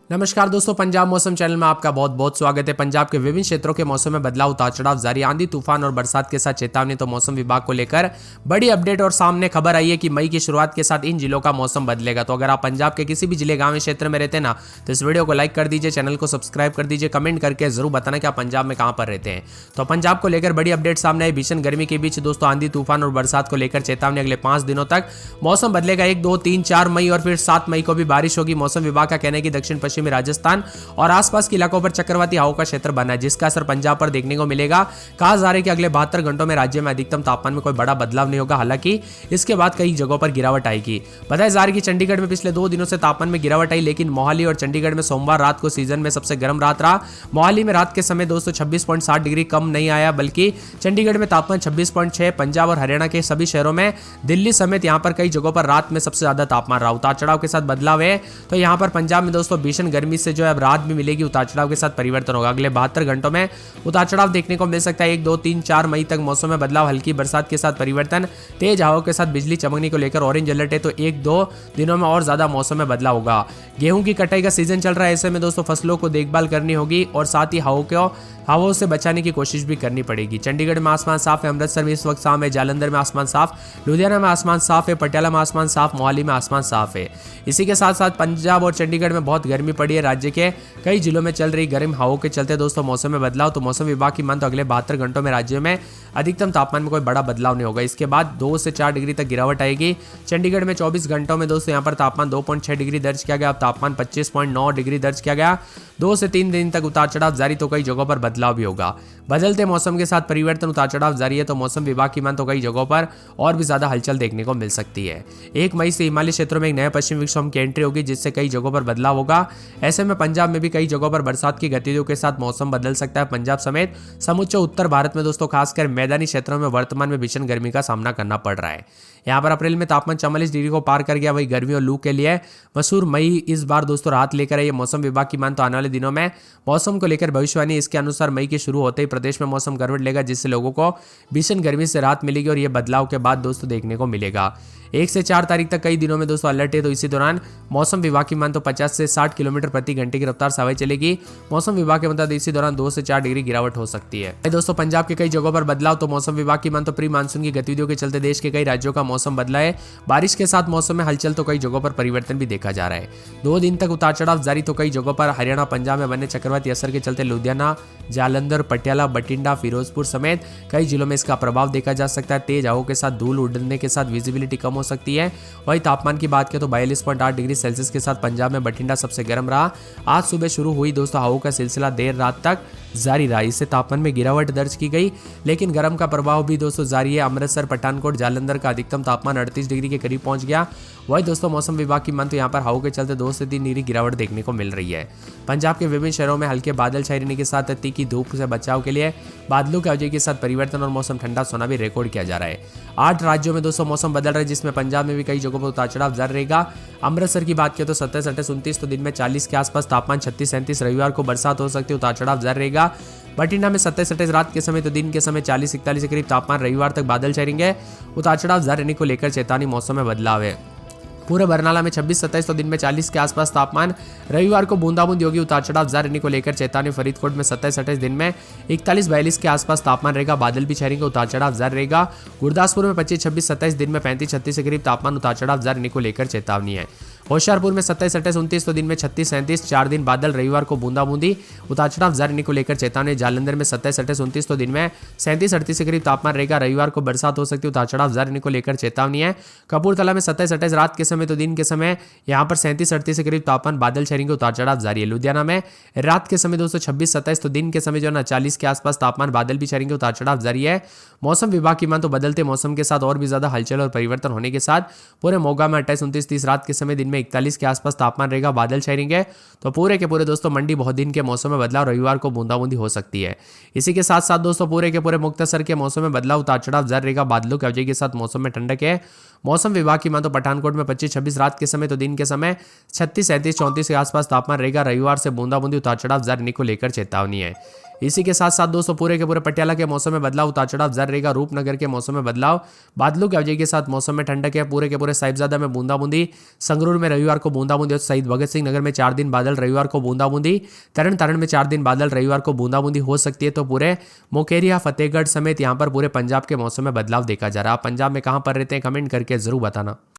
नमस्कार दोस्तों, पंजाब मौसम चैनल में आपका बहुत बहुत स्वागत है। पंजाब के विभिन्न क्षेत्रों के मौसम में बदलाव, उतार चढ़ाव जारी, आंधी तूफान और बरसात के साथ चेतावनी। तो मौसम विभाग को लेकर बड़ी अपडेट और सामने खबर आई है कि मई की शुरुआत के साथ इन जिलों का मौसम बदलेगा। तो अगर आप पंजाब के किसी भी जिले, गांव, क्षेत्र में रहते ना, तो इस वीडियो को लाइक कर दीजिए, चैनल को सब्सक्राइब कर दीजिए, कमेंट करके जरूर बताना कि आप पंजाब में कहां पर रहते हैं। तो पंजाब को लेकर बड़ी अपडेट सामने आई। भीषण गर्मी के बीच दोस्तों आंधी तूफान और बरसात को लेकर चेतावनी। अगले 5 दिनों तक मौसम बदलेगा। 1, 2, 3, 4 मई और फिर 7 मई को भी बारिश होगी। मौसम विभाग का कहना है कि दक्षिण पश्चिमी राजस्थान और आसपास के इलाकों पर चक्रवाती हवाओं का क्षेत्र बना है, जिसका असर पंजाब पर देखने को मिलेगा। कहा जा रहा है कि अगले 72 घंटों में राज्य में अधिकतम तापमान में कोई बड़ा बदलाव नहीं होगा। हालांकि इसके बाद कई जगहों पर गिरावट आएगी। बताया जा रहा है कि चंडीगढ़ में पिछले 2 दिनों से तापमान में गिरावट आई, लेकिन मोहाली और चंडीगढ़ में सोमवार रात को सीजन में सबसे गर्म रात रहा। मोहाली में रात के समय दोस्तों 26.7 डिग्री कम नहीं आया, बल्कि चंडीगढ़ में तापमान 26.6। पंजाब और हरियाणा के सभी शहरों में, दिल्ली समेत यहां पर कई जगहों पर रात में सबसे ज्यादा तापमान रहा। उतार चढ़ाव के साथ बदलाव है। तो यहां पर पंजाब में दोस्तों भीषण गर्मी से जो है अब रात भी मिलेगी, उतार चढ़ाव के साथ परिवर्तन होगा। अगले 72 घंटों में उतार चढ़ाव देखने को मिल सकता है। 1, 2, 3, 4 मई तक मौसम में बदलाव, हल्की बरसात के साथ परिवर्तन, तेज हवाओं के साथ बिजली चमकने को लेकर ऑरेंज अलर्ट है। तो 1-2 दिनों में और ज्यादा मौसम में बदलाव होगा। गेहूं की कटाई का सीजन चल रहा है, ऐसे में दोस्तों फसलों को देखभाल करनी होगी और साथ ही हवाओं से बचाने की कोशिश भी करनी पड़ेगी। चंडीगढ़ में आसमान साफ है, अमृतसर में इस वक्त शाम है, जालंधर में आसमान साफ, लुधियाना में आसमान साफ है, पटियाला में आसमान साफ, मोहाली में आसमान साफ है। इसी के साथ साथ पंजाब और चंडीगढ़ में बहुत गर्मी पड़ी है। राज्य के कई जिलों में चल रही गर्म हवाओं के चलते दोस्तों मौसम में बदलाव। तो मौसम विभाग की मान तो अगले 72 घंटों में राज्य में अधिकतम तापमान में कोई बड़ा बदलाव नहीं होगा। इसके बाद 2 से 4 डिग्री तक गिरावट आएगी। चंडीगढ़ में 24 घंटों में दोस्तों यहाँ पर तापमान 2.6 डिग्री दर्ज किया गया। अब तापमान 25.9 डिग्री दर्ज किया गया। 2 से 3 दिन तक उतार चढ़ाव जारी, तो कई जगहों पर बदलाव भी होगा। बदलते मौसम के साथ परिवर्तन, उतार चढ़ाव जारी है। तो मौसम विभाग की मान तो कई जगहों पर और भी ज्यादा हलचल देखने को मिल सकती है। 1 मई से हिमालय क्षेत्रों में एक नए पश्चिमी विक्षोभ की एंट्री होगी, जिससे कई जगहों पर बदलाव होगा। ऐसे में पंजाब में भी कई जगहों पर बरसात की गतिविधियों के साथ मौसम बदल सकता है। पंजाब समेत समूचे उत्तर भारत में दोस्तों खासकर मैदानी क्षेत्रों में वर्तमान में भीषण गर्मी का सामना करना पड़ रहा है। यहाँ पर अप्रैल में तापमान 44 डिग्री को पार कर गया। वही गर्मी और लू के लिए मशहूर मई इस बार दोस्तों राहत लेकर आई। मौसम विभाग की मान तो आने वाले दिनों में मौसम को लेकर भविष्यवाणी, इसके अनुसार मई के शुरू होते ही प्रदेश में मौसम करवट लेगा, जिससे लोगों को भीषण गर्मी से राहत मिलेगी। और यह बदलाव के बाद दोस्तों देखने को मिलेगा। 1 से 4 तारीख तक कई दिनों में दोस्तों अलर्ट है। तो इसी दौरान मौसम विभाग की मान तो 50 से 60 किलोमीटर प्रति घंटे की रफ्तार से हवाएं चलेगी। मौसम विभाग के मुताबिक इसी दौरान 2 से 4 डिग्री गिरावट हो सकती है। दोस्तों पंजाब के कई जगहों पर बदलाव। तो मौसम विभाग की मान तो प्री मानसून की गतिविधियों के चलते देश के कई राज्यों का मौसम बदला है। बारिश के साथ मौसम में हलचल, तो कई जगहों पर परिवर्तन भी देखा जा रहा है। 2 दिन तक उतार चढ़ाव जारी। तो कई जगहों पर हरियाणा, पंजाब में बने चक्रवाती असर के चलते लुधियाना, जालंधर, पटियाला, बठिंडा, फिरोजपुर समेत कई जिलों में इसका प्रभाव देखा जा सकता है। तेज हवाओं के साथ धूल उड़ने के साथ विजिबिलिटी कम हो सकती है। वही तापमान की बात करें तो 42.8 डिग्री सेल्सियस के साथ पंजाब में बठिंडा सबसे गर्म रहा। आज सुबह शुरू हुई दोस्तों हवाओं का सिलसिला देर रात तक जारी रहा। इससे तापमान में गिरावट दर्ज की गई, लेकिन गर्म का प्रभाव भी दोस्तों जारी है। अमृतसर, पठानकोट, जालंधर का अधिकतम तापमान 38 डिग्री के करीब पहुंच गया। वही दोस्तों मौसम विभाग की मान तो यहाँ पर हवाओं के चलते 2 से 3 डिग्री गिरावट देखने को मिल रही है। पंजाब के विभिन्न शहरों में हल्के बादल छाए रहने के साथ तीखी धूप से बचाव के लिए बादलों के वजह के साथ परिवर्तन और मौसम ठंडा सोना भी रिकॉर्ड किया जा रहा है। 8 राज्यों में दोस्तों मौसम बदल रहा है, जिसमें पंजाब में भी कई जगहों पर उतार चढ़ाव जारी रहेगा। अमृतसर की बात करें तो 27, 28, 29 तो दिन में 40 के आसपास तापमान, 36, 37 रविवार को बरसात हो सकती है, उतार चढ़ाव जारी रहेगा। बठिंडा में 27, 28 रात के समय तो दिन के समय 40, 41 के करीब तापमान, रविवार तक बादल छाएंगे, उतार चढ़ाव जारी रहने को लेकर चेतावनी। मौसम में बदलाव है। पूरे बरनाला में 26, 27 तो दिन में 40 के आसपास तापमान, रविवार को बूंदाबूंदी होगी, उतार चढ़ाव जारी रहने को लेकर चेतावनी। फरीदकोट में 27, 28 दिन में 41, 42 के आसपास तापमान रहेगा, बादल भी छाएंगे, उतार चढ़ाव जारी रहेगा। गुरदासपुर में 25, 26, 27 दिन में 35, 36 के करीब तापमान, उतार चढ़ाव जारी रहने को लेकर चेतावनी है। होशियारपुर में 27, 28, 29 तो दिन में 36, 37 4 दिन बादल, रविवार को बूंदाबूंदी, उतार चढ़ाव जारी रहने को लेकर चेतावनी। जालंधर में 27, 28, 29 तो दिन में 37, 38 के करीब तापमान रहेगा, रविवार को बरसात हो सकती है, उतार चढ़ाव जारी रहने को लेकर चेतावनी है। कपूरथला में 27, 28 रात के समय तो दिन के समय यहाँ पर 37, 38 के करीब तापमान, बादल छाएंगे, उतार चढ़ाव जारी है। लुधियाना में रात के समय दोस्तों 26, 27 तो दिन के समय जो है ना 40 के आसपास तापमान, बादल भी छाएंगे, उतार चढ़ाव जारी है। मौसम विभाग की मान तो बदलते मौसम के साथ और भी ज्यादा हलचल और परिवर्तन होने के साथ पूरे मोगा में 28, 29, 30 रात के समय दिन में 41 के आसपास तापमान रहेगा, बादल छाएंगे। तो पूरे के पूरे दोस्तों मंडी बहुत दिन के मौसम में बदलाव, रविवार को बूंदाबूंदी हो सकती है। इसी के साथ साथ दोस्तों पूरे के पूरे मुक्तसर के मौसम में बदलाव, उतार चढ़ाव जारी रहेगा, बादलों की वजह के साथ मौसम में ठंडक है। मौसम विभाग की मान तो पठानकोट में 25-26 रात के समय तो दिन के समय 36-37-34 के आसपास तापमान रहेगा। रविवार से बूंदाबूंदी उतार चढ़ाव जारी रहने को लेकर चेतावनी है। इसी के साथ साथ दोस्तों पूरे के पूरे पटियाला के मौसम में बदलाव उतार चढ़ाव जारी रहेगा। रूपनगर के मौसम में बदलाव, बादलों की अवधि के साथ मौसम में ठंडक है। पूरे के पूरे साहिबजादा में बूंदाबूंदी, संगरूर में रविवार को बूंदाबूंदी और शहीद भगत सिंह नगर में 4 दिन बादल, रविवार को बूंदाबूंदी। तरन में 4 दिन बादल, रविवार को बूंदाबूंदी हो सकती है। तो पूरे मुकेरिया, फतेहगढ़ समेत यहाँ पर पूरे पंजाब के मौसम में बदलाव देखा जा रहा है। आप पंजाब में कहाँ पर रहते हैं कमेंट करके जरूर बताना।